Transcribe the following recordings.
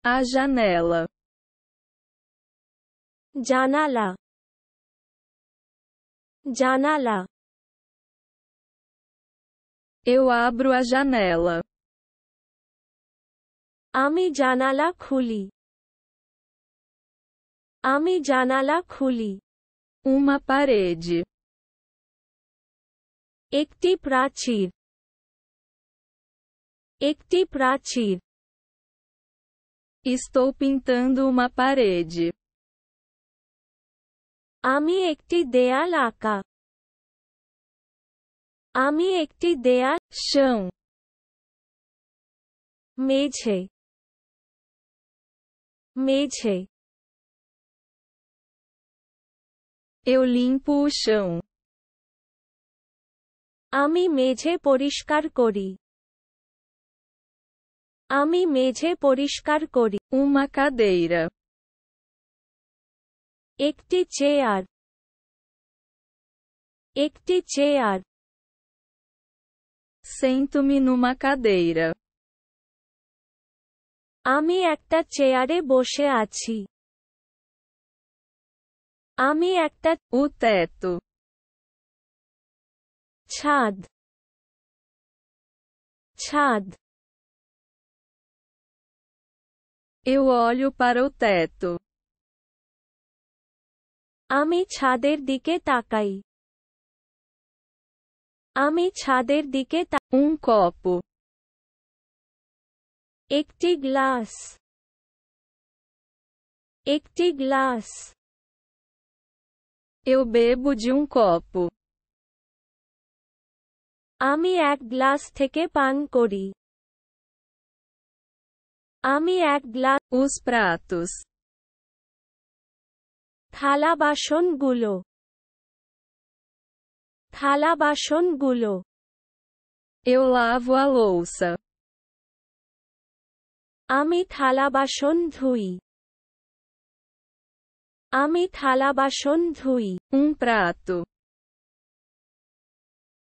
A janela. জানালা, জানালা। Eu abro a janela. আমি জানালা খুলি, আমি জানালা খুলি। Uma parede. একটি প্রাচীর, একটি প্রাচীর। Estou pintando uma parede. আমি একটি দেয়াল আঁকা, আমি একটি দেয়াল। Chão. মেঝে, মেঝে। Eu limpo o chão. আমি মেঝে পরিষ্কার করি, আমি মেঝে পরিষ্কার করি। Uma cadeira. একটি চেয়ার, একটি চেয়ার। Sento-me numa cadeira. আমি একটা চেয়ারে বসে আছি, আমি একটা। O teto. ছাদ, ছাদ। Eu olho para o teto. আমি ছাদের দিকে তাকাই, আমি ছাদের দিকে। Um copo. একটি গ্লাস, একটি glass. Eu bebo de um copo. আমি এক গ্লাস থেকে পান করি, আমি এক গ্লাস। Os pratos. থালা বাসনগুলো, থালা বাসনগুলো। Eu lavo a louça. আমি থালা বাসন ধুই, আমি থালা বাসন ধুই। Um prato.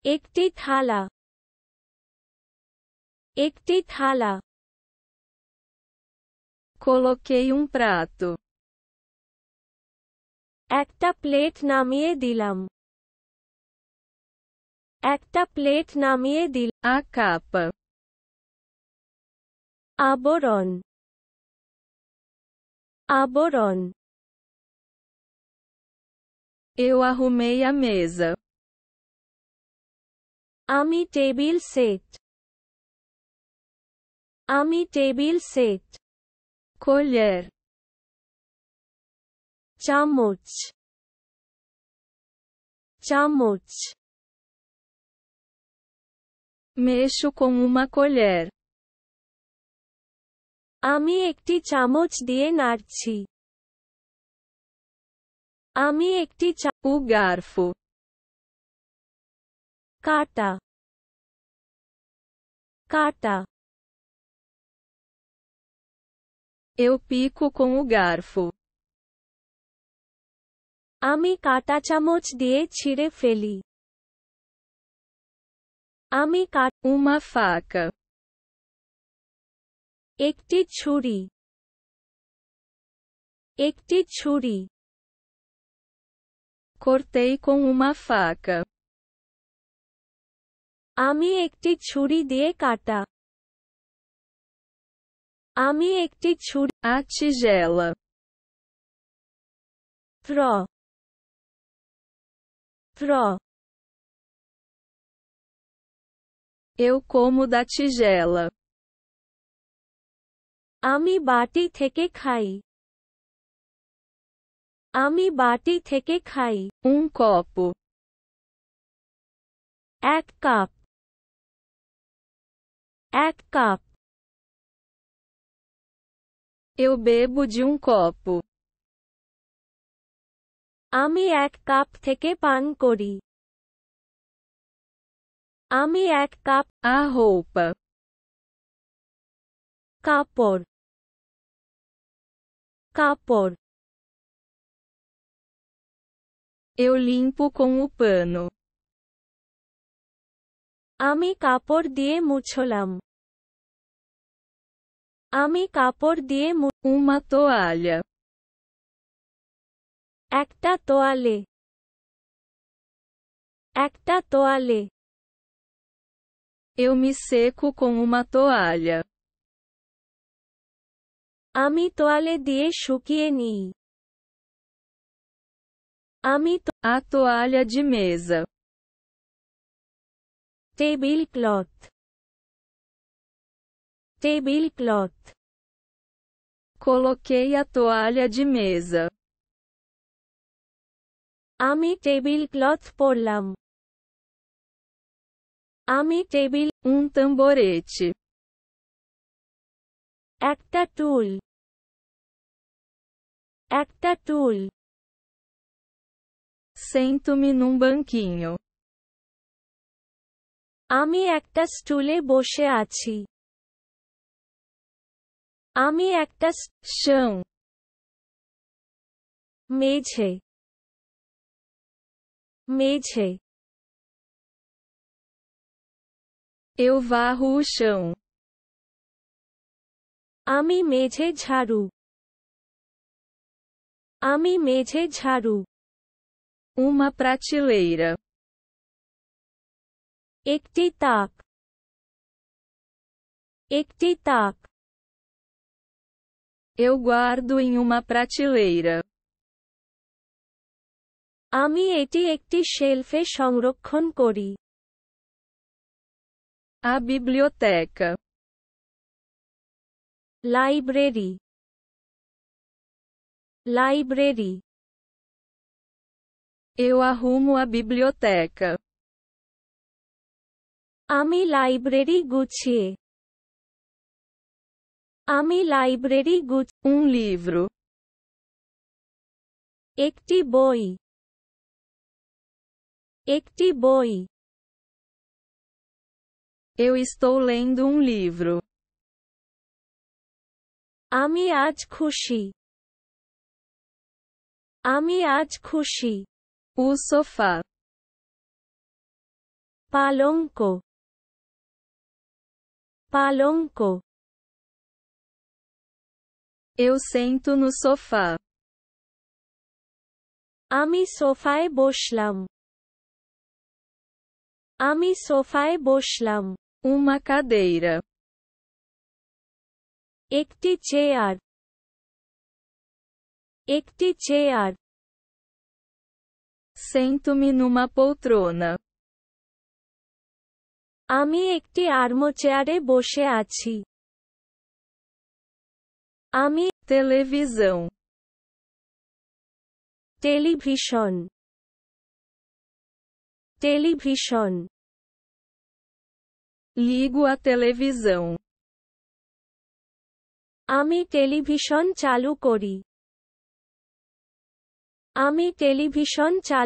একটি থালা, একটি থালা। Coloquei um prato. একটা প্লেট নামিয়ে দিলাম, একটা প্লেট নামিয়ে দিল। A capa. আবরণ, আবরণ। Eu arrumei a mesa. আমি টেবিল সেট, আমি টেবিল সেট। Colher. চামচ, চামচ। Mexo com uma colher. আমি একটি চামচ দিয়ে নাড়ছি, আমি একটি। O garfo. কাঁটা, কাঁটা। Eu pico com o garfo. আমি কাঁটা চামচ দিয়ে ছিঁড়ে ফেলি, আমি Uma faca. একটি ছুরি, একটি ছুরি। Cortei com uma faca. আমি একটি ছুরি দিয়ে কাটা, আমি একটি ছুরি। A tigela. ত্র, ত্র। Eu como da tigela. আমি বাটি থেকে খাই, আমি বাটি থেকে খাই। Um copo. এক কাপ, এক cup. Eu bebo de um copo. আমি এক কাপ থেকে পান করি, আমি এক কাপ। A roupa. কাপড়, কাপড়। Eu limpo com o pano. আমি কাপড় দিয়ে মুছলাম, আমি কাপড় দিয়ে Uma toalha. একটা তোয়ালে একটা তোয়ালে Eu me seco com uma toalha. আমি তোয়ালে দিয়ে শুকিয়ে নিই আমি A toalha de mesa. Table cloth table cloth Coloquei a toalha de mesa. আমি টেবিল ক্লথ পরলাম আমি টেবিল tamborete. একটা টুল একটা টুল Sento-me num banquinho. আমি একটা স্টুলে বসে আছি আমি একটা Chão. মেঝে মেঝে Eu varro o chão. আমি মেঝে ঝাড়ু আমি মেঝে ঝাড়ু Uma prateleira. একটি তাক একটি তাক Eu guardo em uma prateleira. আমি এটি একটি শেলফে সংরক্ষণ করি A biblioteca. Library library Eu arrumo a biblioteca. আমি লাইব্রেরি গুছিয়ে আমি লাইব্রেরি livro. একটি বই একটি বই Eu estou lendo livro. আমি আজ খুশি আমি আজ খুশি O sofá. পালঙ্ক পালঙ্ক Eu sento no sofá. আমি সোফায় বসলাম আমি সোফায় বসলাম Uma cadeira. একটি চেয়ার একটি চেয়ার Sento-me numa poltrona. আমি একটি আর্মচেয়ারে বসে আছি আমি Televisão. Television television Ligo a televisão. আমি টেলিভিশন চালু করি আমি টেলিভিশন চালু